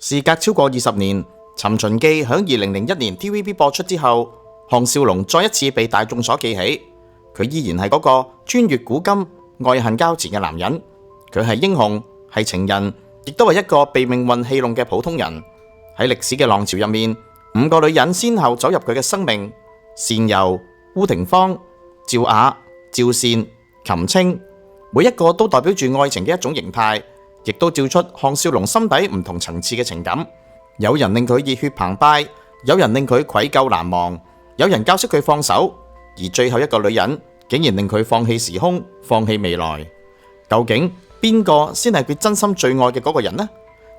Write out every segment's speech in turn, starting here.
事隔超過20年，《尋秦記》響2001年 TVB 播出之後，項少龍再一次被大眾所記起。佢依然係嗰個穿越古今、愛恨交纏嘅男人。佢係英雄，係情人，亦都係一個被命運戲弄嘅普通人。喺歷史嘅浪潮入面，5個女人先後走入佢嘅生命：善柔、烏廷芳、趙雅、趙善、琴清，每一個都代表住愛情嘅一種形態。亦都照出項少龍心底唔同層次嘅情感，有人令佢熱血澎湃，有人令佢愧疚難忘，有人教識佢放手，而最後一個女人竟然令佢放棄時空，放棄未來。究竟邊個先係佢真心最愛嘅嗰個人呢？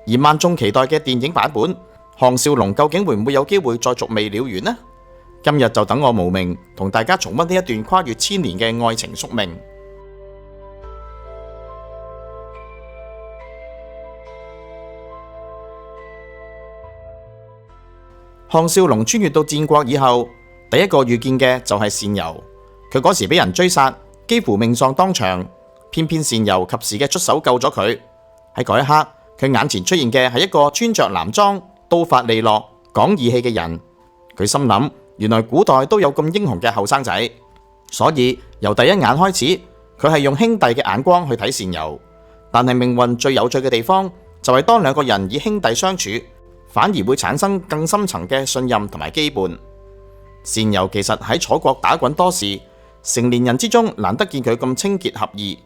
而萬眾期待嘅電影版本，項少龍究竟會唔會有機會再續未了緣呢？今日就等我無名同大家重溫呢一段跨越千年嘅愛情宿命。項少龍穿越到戰國以後，第一個遇見嘅就係善柔。佢嗰時俾人追殺，幾乎命喪當場，偏偏善柔及時嘅出手救咗佢。喺嗰一刻，佢眼前出現嘅係一個穿着男裝、刀法利落、講義氣嘅人。佢心諗，原來古代都有咁英雄嘅後生仔，所以由第一眼開始，佢係用兄弟嘅眼光去睇善柔。但係命運最有趣嘅地方，就係當兩個人以兄弟相處，反而會產生更深層嘅信任同埋羈絆。善柔其實喺楚國打滾多時，成年人之中難得見佢咁清潔合義。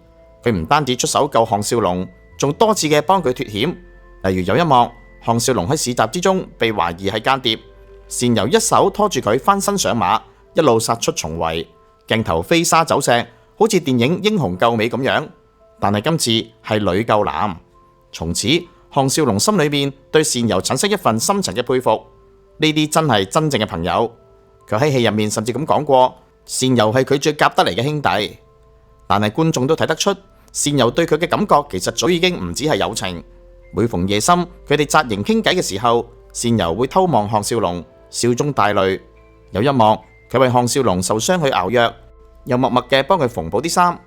佢唔單止出手救項少龍，仲多次嘅幫佢脫險。例如有一幕，項少龍喺市集之中被懷疑係間諜，善柔一手拖住佢翻身上馬，一路殺出重圍，鏡頭飛沙走石，好似電影英雄救美咁樣。但係今次係女救男，從此項少龍心裏面對善柔產生一份深層嘅佩服，呢啲真係真正嘅朋友。佢喺戲入面甚至咁講過，善柔係佢最夾得嚟嘅兄弟。但係觀眾都睇得出，善柔對佢嘅感覺其實早已經唔止係友情。每逢夜深，佢哋紮營傾偈嘅時候，善柔會偷望項少龍，笑中帶淚。有一幕，佢為項少龍受傷去熬藥，又默默嘅幫佢縫補啲衫，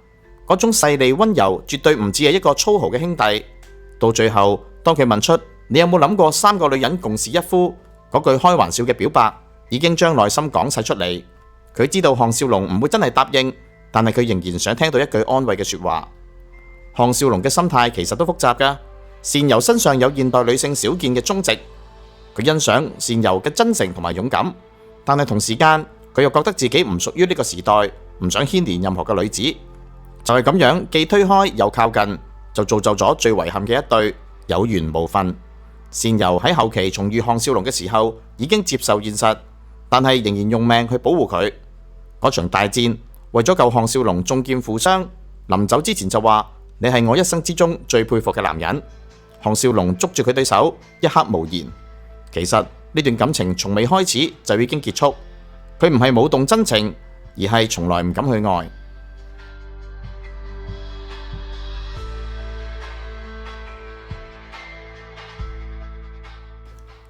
嗰種細膩溫柔，絕對唔似係一個粗豪嘅兄弟。到最後，當佢問出你有冇諗過3個女人共侍一夫，嗰句開玩笑嘅表白已經將內心講晒出嚟。佢知道項少龍唔會真係答應，但係佢仍然想聽到一句安慰嘅說話。項少龍嘅心態其實都複雜噶，善柔身上有現代女性少見嘅忠直，佢欣賞善柔嘅真誠同埋勇敢，但係同時間佢又覺得自己唔屬於呢個時代，唔想牽連任何嘅女子。就係咁樣，既推開又靠近，就造就咗最遺憾嘅一對，有緣無分。善柔喺後期重遇項少龍嘅時候，已經接受現實，但係仍然用命去保護佢。嗰場大戰，為咗救項少龍中劍負傷，臨走之前就話：你係我一生之中最佩服嘅男人。項少龍捉住佢對手，一刻無言。其實呢段感情從未開始就已經結束。佢唔係冇動真情，而係從來唔敢去愛。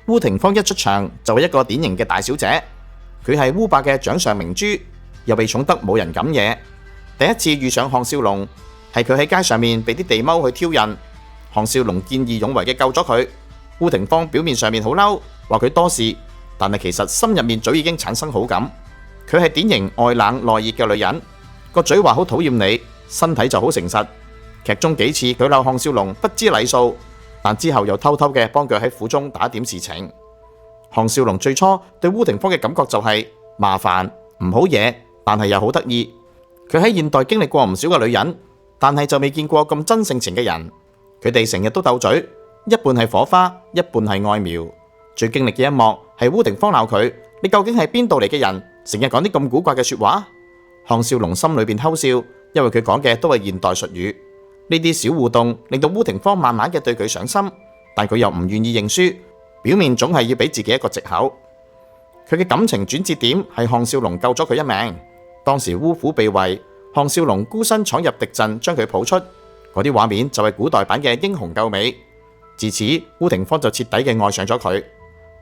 烏廷芳一出場就係一個典型嘅大小姐，佢係烏伯嘅掌上明珠，又被寵得冇人敢惹。第一次遇上項少龍，係佢喺街上面被啲地踎去挑釁，項少龍見義勇為嘅救咗佢。烏廷芳表面上面好嬲，話佢多事，但係其實心入面早已經產生好感。佢係典型外冷內熱嘅女人，個嘴話好討厭你，身體就好誠實。劇中幾次佢鬧項少龍不知禮數，但之後又偷偷嘅幫佢喺府中打點事情。項少龍最初對烏廷芳嘅感覺就係麻煩唔好惹，但係又好得意。佢喺現代經歷過唔少嘅女人，但係就未見過咁真性情嘅人。佢哋成日都鬥嘴，一半係火花，一半係愛苗。最經歷嘅一幕係烏廷芳鬧佢：你究竟係邊度嚟嘅人？成日講啲咁古怪嘅說話。項少龍心裏邊偷笑，因為佢講嘅都係現代術語。呢啲小互動令到烏廷芳慢慢嘅對佢上心，但佢又唔願意認輸，表面總係要俾自己一個藉口。佢嘅感情轉折點係項少龍救咗佢一命。當時烏府被圍，項少龍孤身闖入敵陣，將佢抱出，嗰啲畫面就係古代版嘅英雄救美。自此，烏廷芳就徹底嘅愛上咗佢。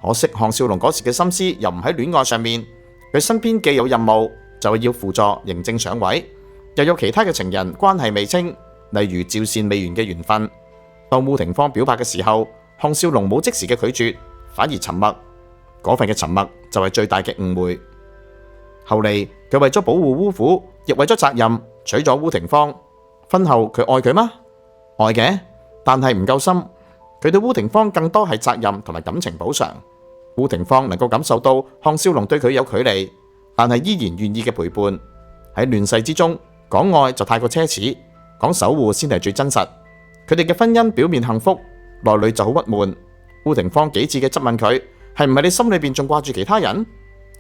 可惜項少龍嗰時嘅心思又唔喺戀愛上面，佢身邊既有任務，就係要輔助嬴政上位，又有其他嘅情人關係未清，例如趙善未完嘅緣分。當烏廷芳表白嘅時候，項少龍冇即時嘅拒絕，反而沉默。嗰份嘅沉默就係最大嘅誤會。後嚟佢為咗保護烏虎，亦為咗責任娶咗烏廷芳。婚後佢愛佢嗎？愛嘅，但係唔夠深。佢對烏廷芳更多係責任同埋感情補償。烏廷芳能夠感受到項少龍對佢有距離，但係依然願意嘅陪伴。喺亂世之中，講愛就太過奢侈，講守護先係最真實。佢哋嘅婚姻表面幸福，內裏就好鬱悶。烏廷芳幾次嘅質問佢，係唔係你心裏邊仲掛住其他人？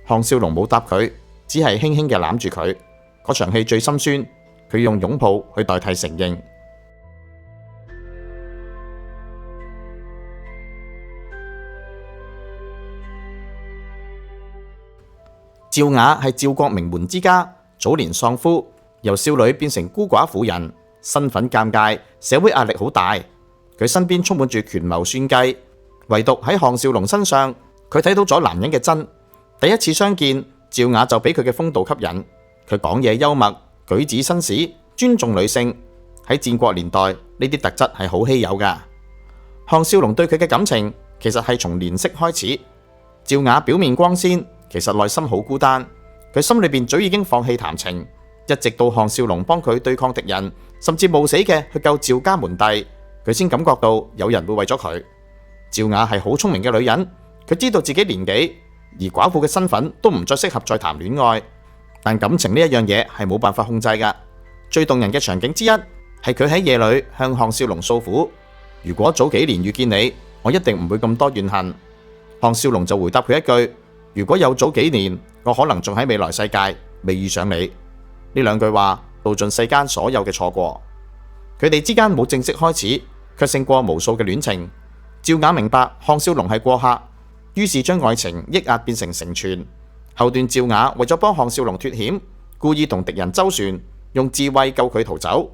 項少龍冇答佢，只係輕輕嘅攬住佢。嗰場戲最心酸，佢用擁抱去代替承認。趙雅係趙國名門之家，早年喪夫，由少女變成孤寡婦人，身份尷尬，社會壓力好大。佢身邊充滿住權謀算計，唯獨喺項少龍身上，佢睇到咗男人嘅真。第一次相見，趙雅就俾佢嘅風度吸引。佢講嘢幽默，舉止紳士，尊重女性。喺戰國年代，呢啲特質係好稀有噶。項少龍對佢嘅感情其實係從憐惜開始。趙雅表面光鮮，其實內心好孤單。佢心裏邊早已經放棄談情，一直到項少龍幫佢對抗敵人，甚至冒死嘅去救趙家門第，佢先感覺到有人會為咗佢。趙雅係好聰明嘅女人，佢知道自己年紀，而寡婦嘅身份都唔再適合再談戀愛。但感情呢一樣嘢係冇辦法控制噶。最動人嘅場景之一係佢喺夜裏向項少龍訴苦：如果早幾年遇見你，我一定唔會咁多怨恨。項少龍就回答佢一句：如果有早幾年，我可能仲喺未來世界未遇上你。呢兩句話道盡世間所有嘅錯過。佢哋之間冇正式開始，卻勝過無數嘅戀情。趙雅明白項少龍係過客，於是將愛情抑壓變成成全。後段趙雅為咗幫項少龍脫險，故意同敵人周旋，用智慧救佢逃走。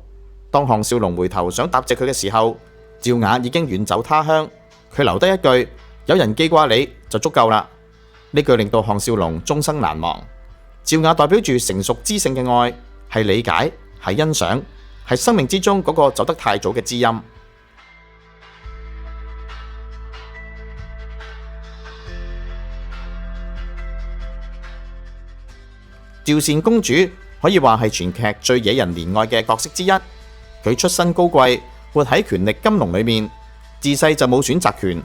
當項少龍回頭想答謝佢嘅時候，趙雅已經遠走他鄉。佢留低一句：有人記掛你就足夠啦。呢句令到項少龍終生難忘。趙雅代表住成熟知性嘅愛，係理解，係欣賞，係生命之中嗰個走得太早嘅知音。趙善公主可以話係全劇最惹人憐愛嘅角色之一。佢出身高貴，活喺權力金籠裏面，自細就冇選擇權。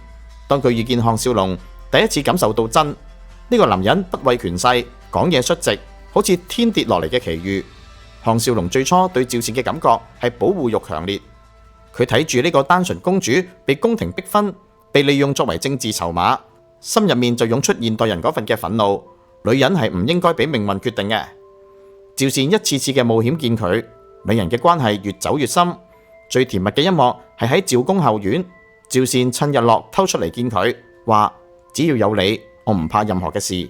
當佢遇見項少龍，第一次感受到真。呢個男人不畏權勢，講嘢率直，好似天跌落嚟嘅奇遇。項少龍最初對趙善嘅感覺係保護欲強烈。佢睇住呢個單純公主被宮廷逼婚，被利用作為政治籌碼，心入面就湧出現代人嗰份嘅憤怒。女人係唔應該俾命運決定嘅。趙善一次次嘅冒險見佢，兩人嘅關係越走越深。最甜蜜嘅一幕係喺趙宮後院，趙善趁日落偷出嚟見佢，話只要有你，我唔怕任何嘅事。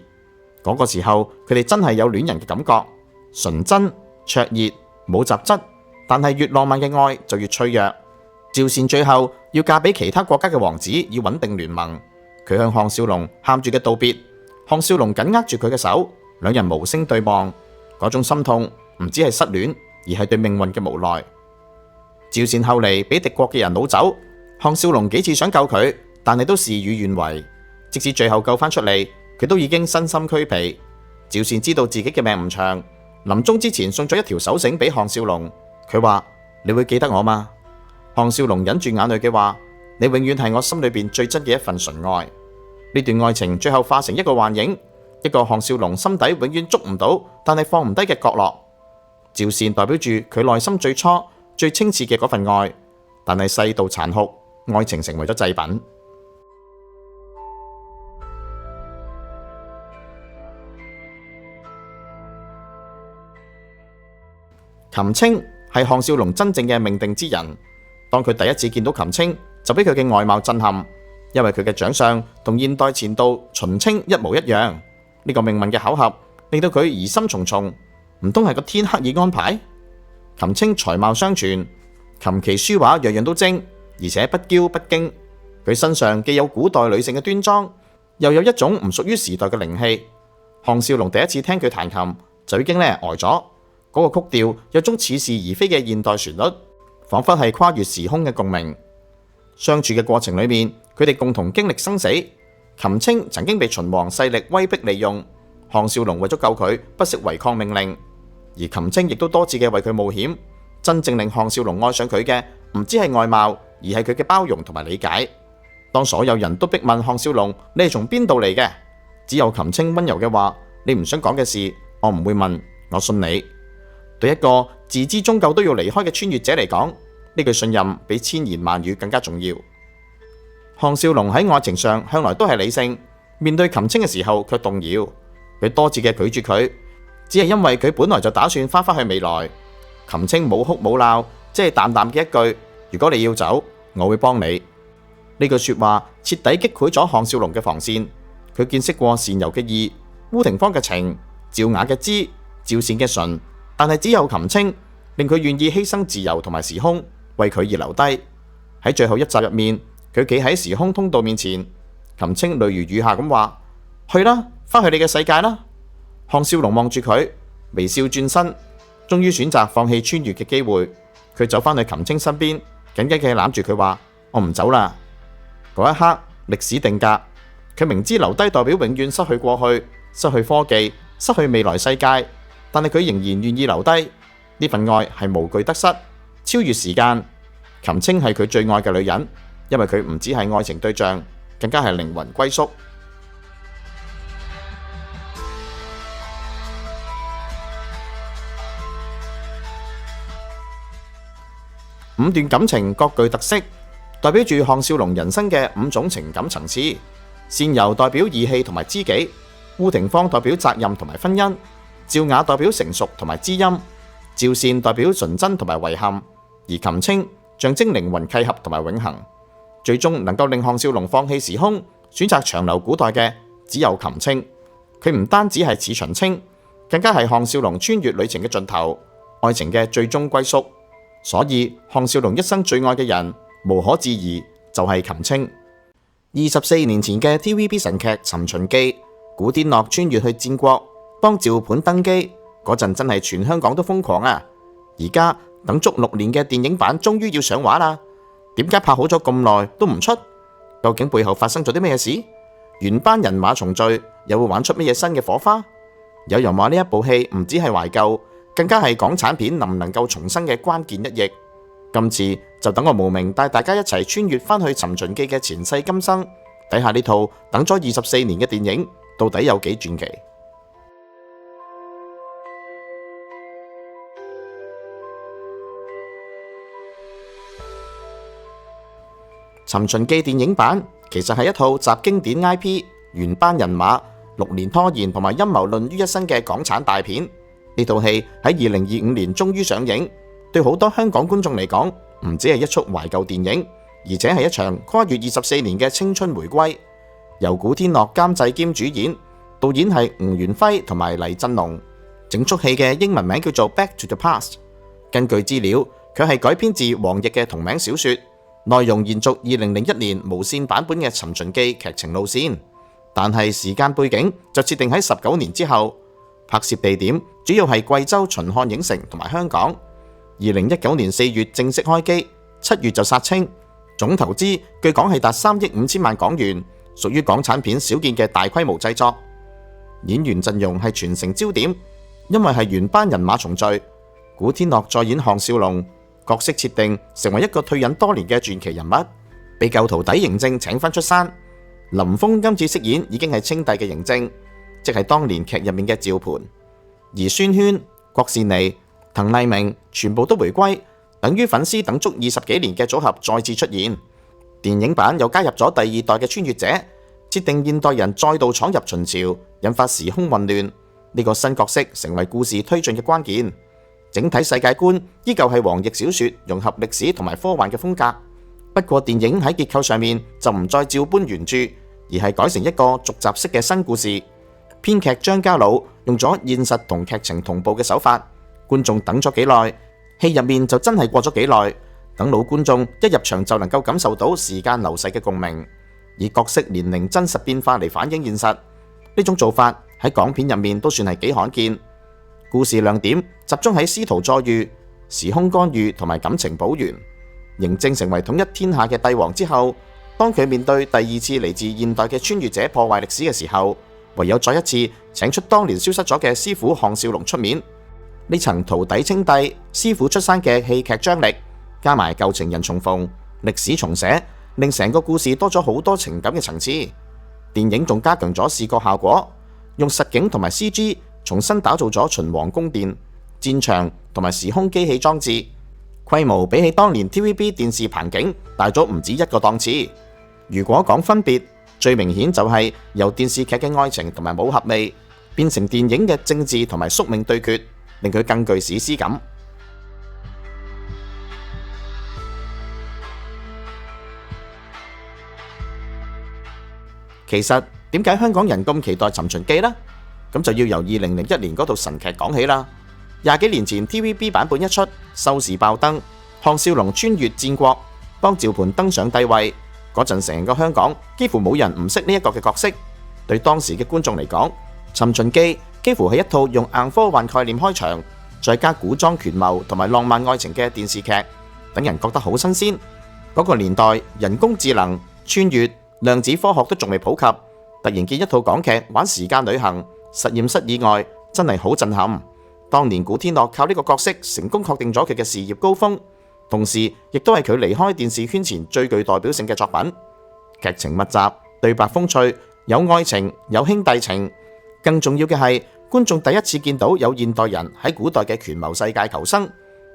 嗰個時候佢哋真係有戀人嘅感覺，純真灼熱，冇雜質。但係越浪漫嘅愛就越脆弱。趙善最後要嫁俾其他國家嘅王子，以穩定聯盟。佢向項少龍喊住嘅道別，項少龍緊握住佢嘅手，兩人無聲對望。嗰種心痛唔止係失戀，而係對命運嘅無奈。趙善後嚟俾敵國嘅人擄走，項少龍幾次想救佢，但係都事與願違。即使最後救翻出嚟，佢都已經身心俱疲。趙善知道自己嘅命唔長，臨終之前送咗一條手繩俾項少龍。佢話：你會記得我嗎？項少龍忍住眼淚嘅話：你永遠係我心裏邊最真嘅一份純愛。呢段愛情最後化成一個幻影，一個項少龍心底永遠捉唔到，但係放唔低嘅角落。趙善代表住佢內心最初最清澈嘅嗰份愛，但係世道殘酷，愛情成為咗祭品。秦青係項少龍真正嘅命定之人。當佢第一次見到秦青，就俾佢嘅外貌震撼，因為佢嘅長相同現代前度秦青一模一樣。呢個命運嘅巧合令到佢疑心重重，唔通係個天刻意安排？秦青才貌雙全，琴棋書畫樣樣都精，而且不驕不驚。佢身上既有古代女性嘅端莊，又有一種唔屬於時代嘅靈氣。項少龍第一次聽佢彈琴，就已經呆咗。嗰個曲調有種似是而非嘅現代旋律，仿佛係跨越時空嘅共鳴。相處嘅過程裏面，佢哋共同經歷生死。覃青曾經被秦王勢力威逼利用，項少龍為咗救佢，不惜違抗命令。而覃青亦都多次嘅為佢冒險。真正令項少龍愛上佢嘅，唔止係外貌，而係佢嘅包容同埋理解。當所有人都逼問項少龍你係從邊度嚟嘅，只有覃青溫柔嘅話：你唔想講嘅事，我唔會問，我信你。對一個自知終究都要離開嘅穿越者嚟講，呢句信任比千言萬語更加重要。項少龍喺愛情上向來都係理性，面對覃青嘅時候卻動搖。佢多次嘅拒絕佢，只係因為佢本來就打算翻返去未來。覃青冇哭冇鬧，只係淡淡嘅一句：如果你要走，我會幫你。呢句說話徹底擊潰咗項少龍嘅防線。佢見識過善柔嘅義、烏廷芳嘅情、趙雅嘅知、趙善嘅純，但係只有覃青令佢願意犧牲自由同埋時空，為佢而留低。喺最後一集入面，佢企喺時空通道面前，覃青淚如雨下咁話：去啦，翻去你嘅世界啦。項少龍望住佢，微笑轉身，終於選擇放棄穿越嘅機會。佢走翻去覃青身邊，緊緊嘅攬住佢話：我唔走啦。嗰一刻，歷史定格。佢明知留低代表永遠失去過去、失去科技、失去未來世界，但係佢仍然願意留低。呢份愛係無懼得失，超越時間。覃青係佢最愛嘅女人，因為佢唔只係愛情對象，更加係靈魂歸宿。五段感情各具特色，代表住項少龍人生嘅五種情感層次。善柔代表義氣同埋知己，烏廷芳代表責任同埋婚姻，趙雅代表成熟同埋知音，趙善代表純真同埋遺憾，而覃青象徵靈魂契合同埋永恆。最終能夠令項少龍放棄時空，選擇長留古代嘅只有覃青。佢唔單止係似秦青，更加係項少龍穿越旅程嘅盡頭，愛情嘅最終歸宿。所以項少龍一生最愛嘅人，無可置疑就係覃青。24年前嘅 TVB 神劇《尋秦記》，古天樂穿越去戰國幫趙盤登基嗰陣，真係全香港都瘋狂啊！而家等足6年嘅電影版終於要上畫啦，點解拍好咗咁耐都唔出？究竟背後發生咗啲咩事？原班人馬重聚，又會玩出乜嘢新嘅火花？有人話呢一部戲唔止係懷舊，更加係港產片能唔能夠重生嘅關鍵一役。今次就等我無名帶大家一齊穿越翻去《尋秦記》嘅前世今生，睇下呢套等咗24年嘅電影到底有幾傳奇。《尋秦記》電影版其實係一套集經典 IP、原班人馬、6年拖延同埋陰謀論於一身嘅港產大片。呢套戲喺2025年終於上映，對好多香港觀眾嚟講，唔止係一齣懷舊電影，而且係一場跨越24年嘅青春回歸。由古天樂監製兼主演，導演係吳元輝同埋黎振龍。整齣戲嘅英文名叫做《Back to the Past》。根據資料，佢係改編自黃易嘅同名小說，內容延續2001年無線版本嘅《尋秦記》劇情路線，但係時間背景就設定喺19年之後。拍攝地點主要係貴州秦漢影城同埋香港。2019年4月正式開機，7月就殺青，總投資據講係達3億5千萬港元，屬於港產片少見嘅大規模製作。演員陣容係全城焦點，因為係原班人馬重聚。古天樂再演項少龍，角色設定成為一個退隱多年嘅傳奇人物，被舊徒弟嬴政請翻出山。林峰今次飾演已經係稱帝嘅嬴政，即係當年劇入面嘅趙盤。而孫軒、郭羨妮、滕麗明全部都回歸，等於粉絲等足20幾年嘅組合再次出現。電影版又加入咗第2代嘅穿越者，設定現代人再度闖入秦朝，引發時空混亂。呢個新角色成為故事推進嘅關鍵。整體世界觀依舊係黃易小說融合歷史同埋科幻嘅風格，不過電影喺結構上面就唔再照搬原著，而係改成一個續集式嘅新故事。編劇張家魯用咗現實同劇情同步嘅手法，觀眾等咗幾耐，戲入面就真係過咗幾耐，等老觀眾一入場就能夠感受到時間流逝嘅共鳴，以角色年齡真實變化嚟反映現實。呢種做法喺港片入面都算係幾罕見。故事亮點集中喺師徒再遇、時空干預同埋感情補完。嬴政成為統一天下嘅帝王之後，當佢面對第二次嚟自現代嘅穿越者破壞歷史嘅時候，唯有再一次請出當年消失咗嘅師傅項少龍出面。呢層徒弟稱帝、師傅出山嘅戲劇張力，加埋舊情人重逢、歷史重寫，令成個故事多咗好多情感嘅層次。電影仲加強咗視覺效果，用實景同埋 CG 重新打造咗秦皇宮殿、戰場同埋時空機器裝置，規模比起當年 TVB 電視棚景大咗唔止一個檔次。如果講分別，最明顯就係由電視劇嘅愛情同埋武俠味，變成電影嘅政治同埋宿命對決，令佢更具史詩感。其實點解香港人咁期待《尋秦記》呢？咁就要由2001年嗰套神劇講起啦。20幾年前 TVB 版本一出，收視爆燈，項少龍穿越戰國，幫趙盤登上帝位。嗰陣成個香港幾乎冇人唔識呢一個嘅角色。對當時嘅觀眾嚟講，《尋秦記》幾乎係一套用硬科幻概念開場，再加古裝權謀同埋浪漫愛情嘅電視劇，等人覺得好新鮮。嗰個年代人工智能、穿越、量子科學都仲未普及，突然見一套港劇玩時間旅行、實驗室意外，真係好震撼。當年古天樂靠呢個角色成功確定咗佢嘅事業高峰，同時亦都係佢離開電視圈前最具代表性嘅作品。劇情密集，對白風趣，有愛情，有兄弟情。更重要嘅係，觀眾第一次見到有現代人喺古代嘅權謀世界求生。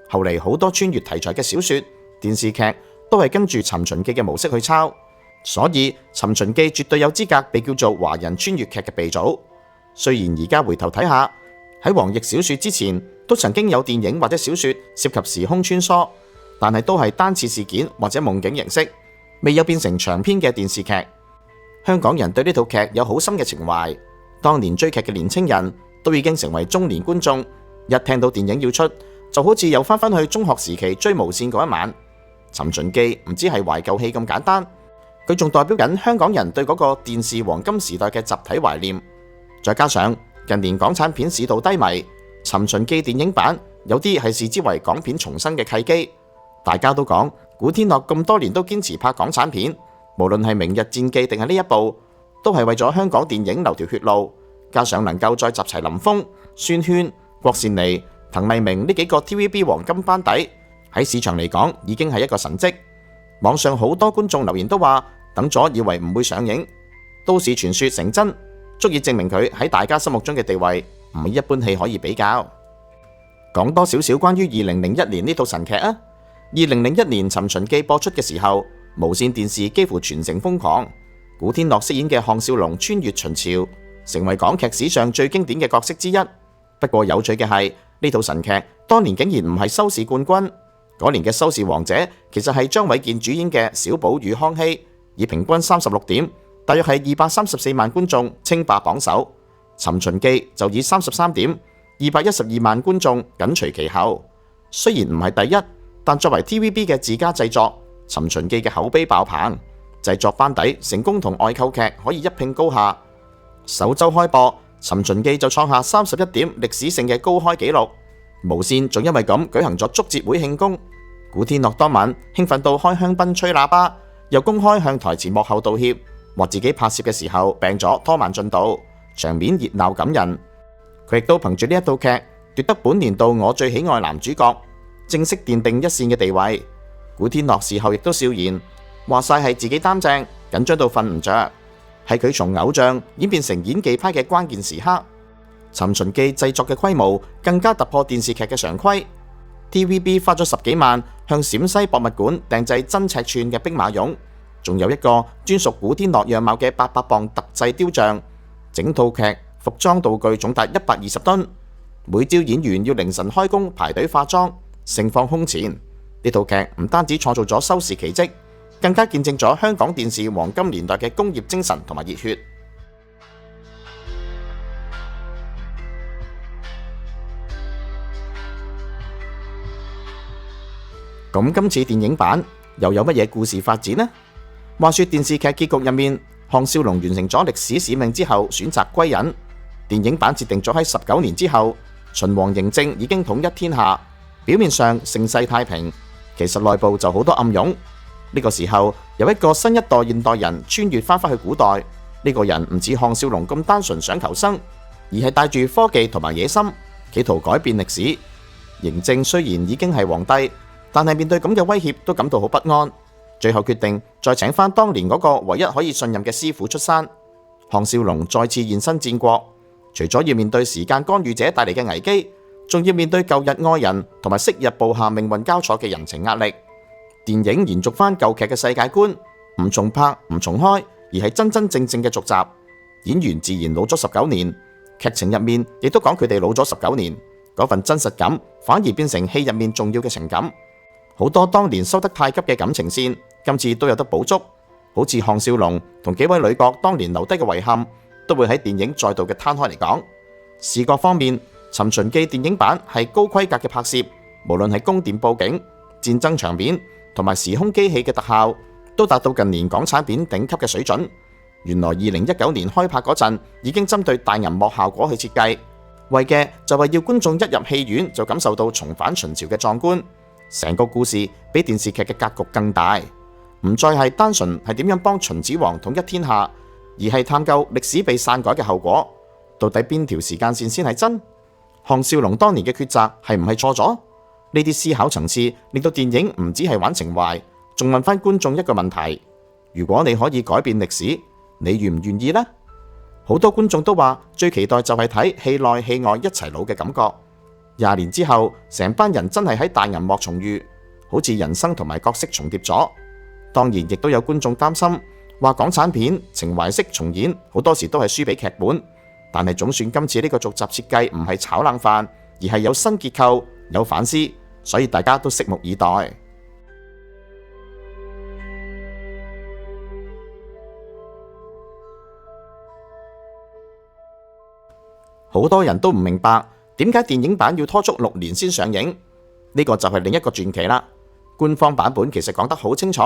後嚟好多穿越題材嘅小說、電視劇都係跟住《尋秦記》嘅模式去抄，所以《尋秦記》絕對有資格被叫做華人穿越劇嘅鼻祖。雖然而家回頭睇下，喺黃易小說之前都曾經有電影或者小說涉及時空穿梭，但係都係單次事件或者夢境形式，未有變成長篇嘅電視劇。香港人對呢套劇有好深嘅情懷，當年追劇嘅年青人都已經成為中年觀眾，一聽到電影要出，就好似又翻返去中學時期追無線嗰一晚。尋秦記唔止係懷舊戲咁簡單，佢仲代表緊香港人對嗰個電視黃金時代嘅集體懷念。再加上近年港產片市道低迷，尋秦記電影版有啲係視之為港片重生嘅契機。大家都講古天樂咁多年都堅持拍港產片，無論係明日戰記定係呢一部，都係為咗香港電影留條血路。加上能夠再集齊林峰、孫軒、郭羨妮、滕麗明呢幾個 TVB 黃金班底，喺市場嚟講已經係一個神蹟。網上好多觀眾留言都話等咗以為唔會上映，都市傳說成真，足以證明佢喺大家心目中嘅地位唔係一般戲可以比較。講多少少關於2001年呢套神劇啊！2001年《尋秦記》播出嘅時候，無線電視幾乎全城瘋狂。古天樂飾演嘅項少龍穿越秦朝，成為港劇史上最經典嘅角色之一。不過有趣嘅係，呢套神劇當年竟然唔係收視冠軍，嗰年嘅收視王者其實係張衛健主演嘅《小寶與康熙》，以平均36點，大約係234萬觀眾稱霸榜首。《尋秦記》就以33點，212萬觀眾緊隨其後。雖然唔係第一，但作為 TVB 嘅自家製作，《尋秦記》嘅口碑爆棚，製作班底成功同外購劇可以一拼高下。首週開播，《尋秦記》就創下31點歷史性嘅高開紀錄。無線仲因為咁舉行咗祝捷會慶功。古天樂當晚興奮到開香檳吹喇叭，又公開向台前幕後道歉，話自己拍攝嘅時候病咗拖慢進度，場面熱鬧感人。佢亦都憑住呢一套劇奪得本年度我最喜愛男主角，正式奠定一線嘅地位。古天樂事後亦都笑言，話晒係自己擔正，緊張到瞓唔着，係佢從偶像演變成演技派嘅關鍵時刻。《尋秦記》製作嘅規模更加突破電視劇嘅常規。TVB 花咗10幾萬向陝西博物館訂製真尺寸嘅兵馬俑，仲有一個專屬古天樂樣貌嘅800磅特製雕像。整套劇服裝道具總達120噸，每朝演員要凌晨開工排隊化妝，盛況空前。呢套劇唔單止創造咗收視奇蹟，更加見證咗香港電視黃金年代嘅工業精神同埋熱血。咁今次電影版又有乜嘢故事發展呢？話說電視劇結局入面，項少龍完成咗歷史使命之後選擇歸隱。電影版設定咗喺19年之後，秦王嬴政已經統一天下，表面上盛世太平，其實內部就好多暗湧。呢個時候有一個新一代現代人穿越翻返去古代，呢個人唔似項少龍咁單純想求生，而係帶住科技同埋野心，企圖改變歷史。嬴政雖然已經係皇帝，但係面對咁嘅威脅都感到好不安，最後決定再請翻當年嗰個唯一可以信任嘅師傅出山。項少龍再次現身戰國，除咗要面對時間干預者帶嚟嘅危機，仲要面對舊日愛人同埋昔日部下命運交錯嘅人情壓力。電影延續翻舊劇嘅世界觀，唔重拍唔重開，而係真真正正嘅續集。演員自然老咗19年，劇情入面亦都講佢哋老咗19年，嗰份真實感反而變成戲入面重要嘅情感。好多當年收得太急嘅感情線，今次都有得補足。好似項少龍同幾位女角當年留低嘅遺憾，都會喺電影再度嘅攤開嚟講。視覺方面，《尋秦記》電影版係高規格嘅拍攝，無論係宮殿佈景、戰爭場面同埋時空機器嘅特效，都達到近年港產片頂級嘅水準。原來2019年開拍嗰陣已經針對大銀幕效果去設計，為嘅就係要觀眾一入戲院就感受到重返秦朝嘅壯觀。成個故事比電視劇嘅格局更大，唔再係單純係點樣幫秦始皇統一天下，而係探究歷史被篡改嘅後果。到底邊條時間線先係真？項少龍當年嘅抉擇係唔係錯咗？呢啲思考層次令到電影唔止係玩情懷，仲問翻觀眾一個問題：如果你可以改變歷史，你願唔願意呢？好多觀眾都話最期待就係睇戲內戲外一齊老嘅感覺。20年之後，成班人真係喺大銀幕重遇，好似人生同埋角色重疊咗。當然，亦都有觀眾擔心，話港產片情懷式重演，好多時都係輸俾劇本。但係總算今次呢個續集設計唔係炒冷飯，而係有新結構、有反思，所以大家都拭目以待。好多人都唔明白點解電影版要拖足6年先上映，呢個就係另一個傳奇啦。官方版本其實講得好清楚，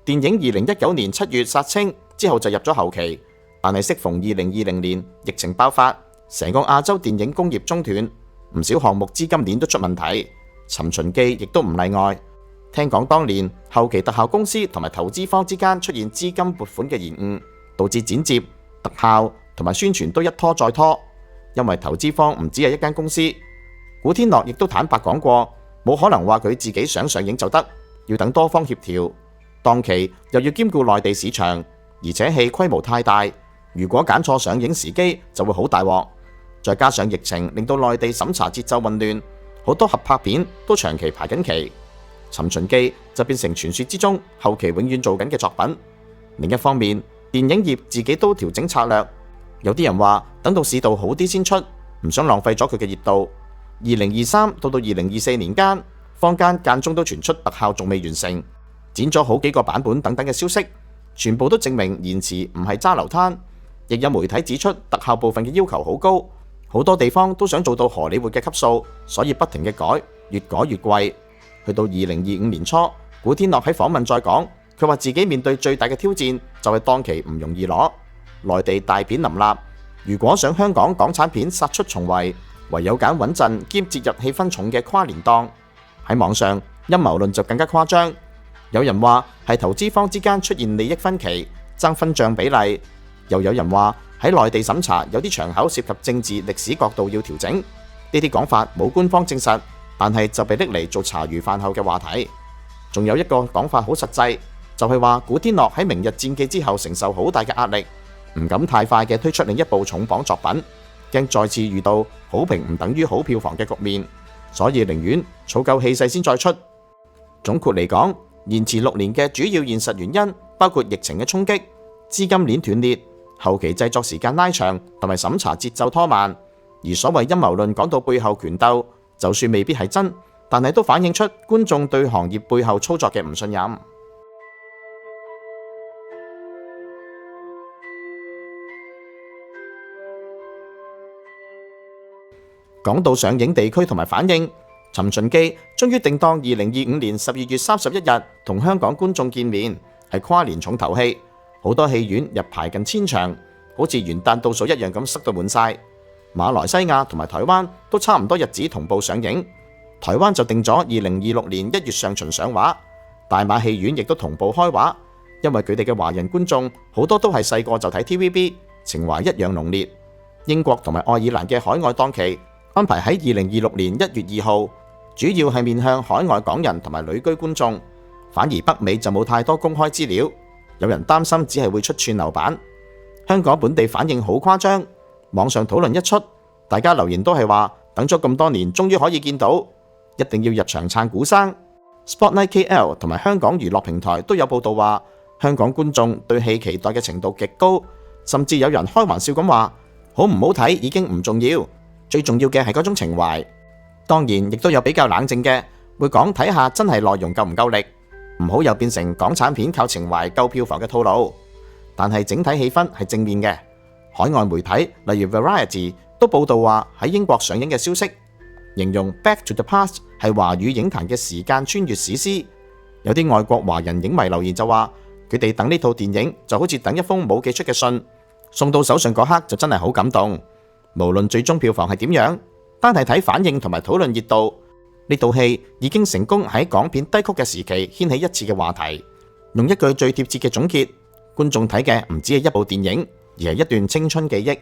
電影2019年7月殺青之後就入咗後期，但係適逢2020年疫情爆發，成個亞洲電影工業中斷，唔少項目資金鏈都出問題，尋秦記亦都唔例外。聽講當年後期特效公司同埋投資方之間出現資金撥款嘅延誤，導致剪接、特效同埋宣傳都一拖再拖。因為投資方唔止係一間公司，古天樂亦都坦白講過，冇可能話佢自己想上映就得，要等多方協調。檔期又要兼顧內地市場，而且戲規模太大，如果揀錯上映時機就會好大鑊。再加上疫情令到內地審查節奏混亂，好多合拍片都長期排緊期。尋秦記就變成傳說之中後期永遠做緊嘅作品。另一方面，電影業自己都調整策略。有啲人話等到市道好啲先出，唔想浪費咗佢嘅熱度。2023到2024年間，坊間中都傳出特效仲未完成，剪咗好幾個版本等等嘅消息，全部都證明延遲唔係揸流灘。亦有媒體指出特效部分嘅要求好高，好多地方都想做到荷里活嘅級數，所以不停嘅改，越改越貴。去到2025年初，古天樂喺訪問再講，佢話自己面對最大嘅挑戰就係檔期唔容易攞。內地大片林立，如果想香港港產片殺出重圍，唯有揀穩陣兼節日氣氛重嘅跨年檔。喺網上陰謀論就更加誇張，有人話係投資方之間出現利益分歧，爭分賬比例；又有人話喺內地審查有啲場口涉及政治歷史角度要調整。呢啲講法冇官方證實，但係就被拎嚟做茶餘飯後嘅話題。仲有一個講法好實際，就係話古天樂喺明日戰記之後承受好大嘅壓力，唔敢太快嘅推出另一部重磅作品，驚再次遇到好評唔等於好票房嘅局面，所以寧願儲夠氣勢先再出。總括嚟講，延遲6年嘅主要現實原因包括疫情嘅衝擊、資金鏈斷裂、後期製作時間拉長同埋審查節奏拖慢。而所謂陰謀論講到背後權鬥，就算未必係真，但係都反映出觀眾對行業背後操作嘅唔信任。講到上映地區同埋反應，《尋秦記》終於定檔2025年12月31日同香港觀眾見面，係跨年重頭戲，好多戲院入排近1000場，好似元旦倒數一樣咁塞到滿晒。馬來西亞同埋台灣都差唔多日子同步上映。台灣就定咗2026年1月上旬上畫，大馬戲院亦都同步開畫，因為佢哋嘅華人觀眾好多都係細個就睇 TVB， 情懷一樣濃烈。英國同埋愛爾蘭嘅海外檔期安排喺2026年1月2號，主要係面向海外港人同埋旅居觀眾，反而北美就冇太多公開資料，有人擔心只係會出串流版。香港本地反應好誇張，網上討論一出，大家留言都係話等咗咁多年終於可以見到，一定要入場撐古生。Spotlight KL 同埋香港娛樂平台都有報道話，香港觀眾對戲期待嘅程度極高，甚至有人開玩笑咁話，好唔好睇已經唔重要，最重要嘅係嗰種情懷。當然亦都有比較冷靜嘅，會講睇下真係內容夠唔夠力，唔好又變成港產片靠情懷夠票房嘅套路。但係整體氣氛係正面嘅。海外媒體例如 Variety 都報道話喺英國上映嘅消息，形容 Back to the Past 係華語影壇嘅時間穿越史詩。有啲外國華人影迷留言就話，佢哋等呢套電影就好似等一封冇寄出嘅信，送到手上嗰刻就真係好感動。無論最終票房係點樣，單係睇反應同埋討論熱度，呢套戲已經成功喺港片低谷嘅時期掀起一次嘅話題。用一句最貼切嘅總結，觀眾睇嘅唔止係一部電影，而係一段青春記憶。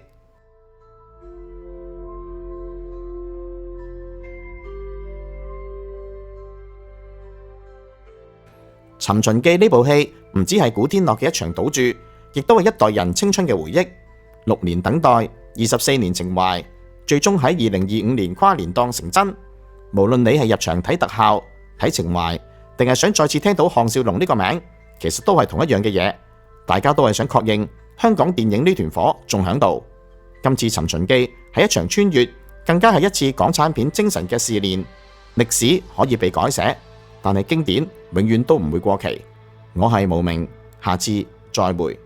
《尋秦記》呢部戲唔止係古天樂嘅一場賭注，亦都係一代人青春嘅回憶。6年等待，24年情懷，最終喺2025年跨年檔成真。無論你係入場睇特效、睇情懷，定係想再次聽到項少龍呢個名，其實都係同一樣嘅嘢。大家都係想確認香港電影呢團火仲喺度。今次《尋秦記》係一場穿越，更加係一次港產片精神嘅試煉。歷史可以被改寫，但係經典永遠都唔會過期。我係無名，下次再會。